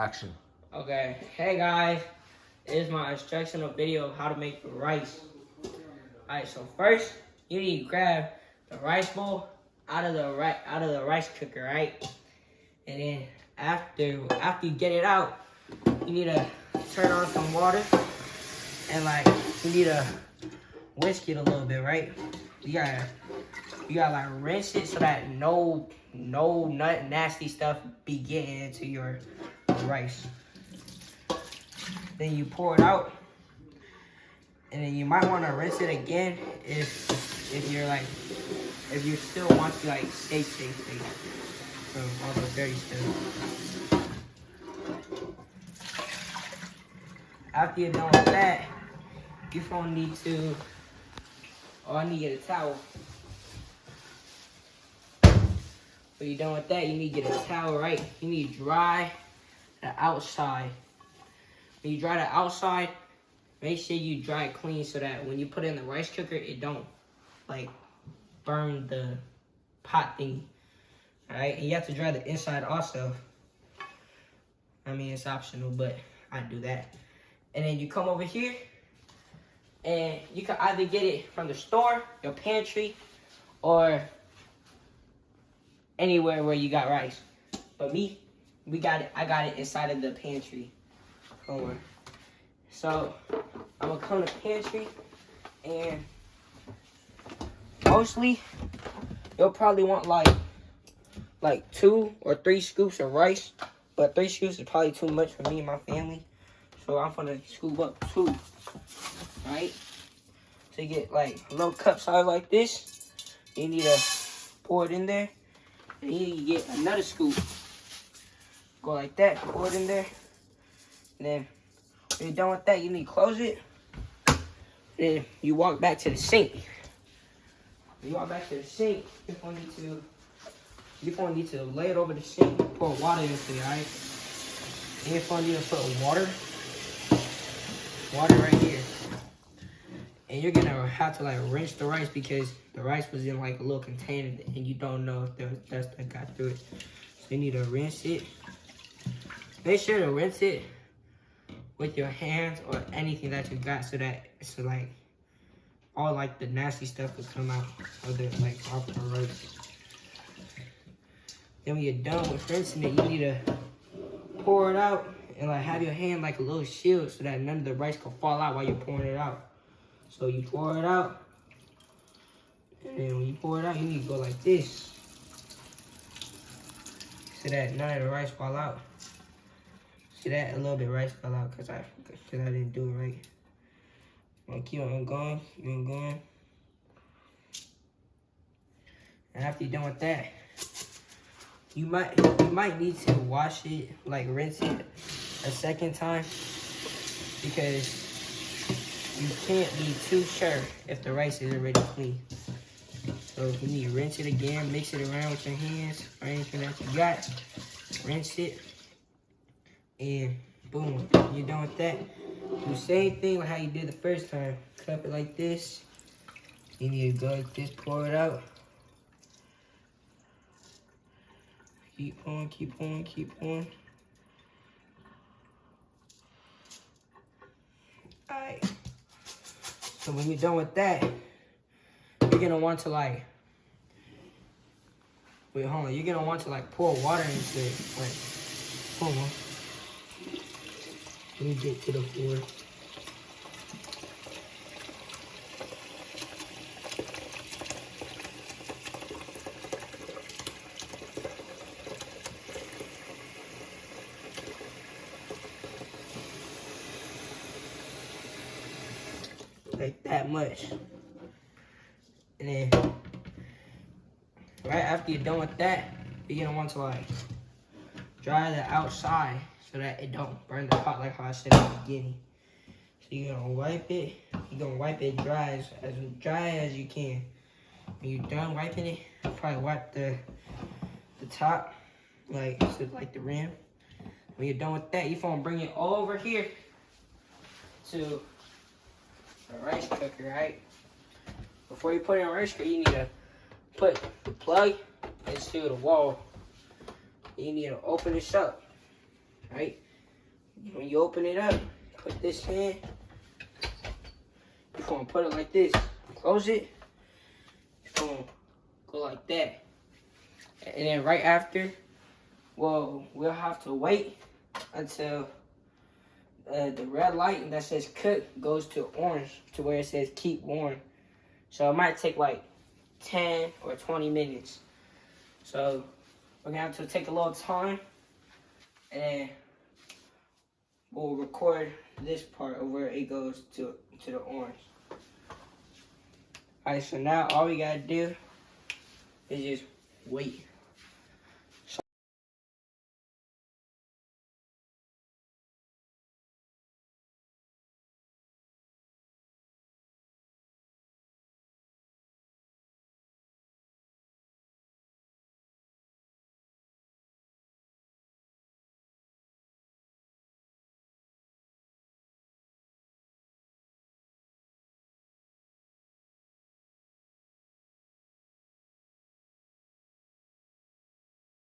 Action. Okay, hey guys, this is my instructional video of how to make rice. Alright, so first you need to grab the rice bowl out of the rice cooker, right? And then after you get it out, you need to turn on some water and you need to whisk it a little bit, right? You gotta rinse it so that no nasty stuff be getting into your rice. Then you pour it out, and then you might want to rinse it again if you still want to stay from all the dirty stuff. After you're done with that, you're gonna need to. I need to get a towel. When you're done with that, you need to get a towel, right? You need to dry the outside. When you dry the outside, make sure you dry it clean so that when you put it in the rice cooker, it don't burn the pot thingy. Alright, and you have to dry the inside also. I mean, it's optional, but I do that. And then you come over here, and you can either get it from the store, your pantry, or anywhere where you got rice. But I got it inside of the pantry. So I'm gonna come to the pantry, and mostly you'll probably want like 2 or 3 scoops of rice, but 3 scoops is probably too much for me and my family. So I'm gonna scoop up 2, right? So you get a little cup size like this. You need to pour it in there, and you get another scoop. Go like that, pour it in there, and then when you're done with that, you need to close it. Then you walk back to the sink. When you walk back to the sink, you're gonna need to lay it over the sink, pour water into it, alright? And you're gonna need to put water right here. And you're gonna have to rinse the rice because the rice was in a little container and you don't know if there was dust that got through it. So you need to rinse it. Make sure to rinse it with your hands or anything that you got so that all the nasty stuff will come out of the off the rice. Then when you're done with rinsing it, you need to pour it out and have your hand like a little shield so that none of the rice can fall out while you're pouring it out. So you pour it out, and then when you pour it out, you need to go like this so that none of the rice fall out. See that? A little bit of rice fell out because I didn't do it right. I'm gonna keep on going, And after you're done with that, you might need to wash it, rinse it a second time, because you can't be too sure if the rice is already clean. So you need to rinse it again, mix it around with your hands or anything that you got. Rinse it, and boom, you're done with that. Do the same thing like how you did the first time. Cup it like this. You need to go like this, pour it out. Keep on. Alright. So when you're done with that, you're gonna want to you're gonna want to pour water into it. Hold on. Let me get to the floor. Like that much. And then right after you're done with that, you're gonna want to dry the outside so that it don't burn the pot like how I said at the beginning. So you're gonna wipe it. You're gonna wipe it dry as you can. When you're done wiping it, probably wipe the top, the rim. When you're done with that, you're gonna bring it all over here to the rice cooker, right? Before you put it in a rice cooker, you need to put the plug into the wall. You need to open this up, right? When you open it up, put this in. You're gonna put it like this. Close it. It's gonna go like that. And then right after, well, we'll have to wait until the red light that says cook goes to orange to where it says keep warm. So it might take like 10 or 20 minutes. So we're gonna have to take a little time and then we'll record this part of where it goes to the orange. Alright, so now all we gotta do is just wait.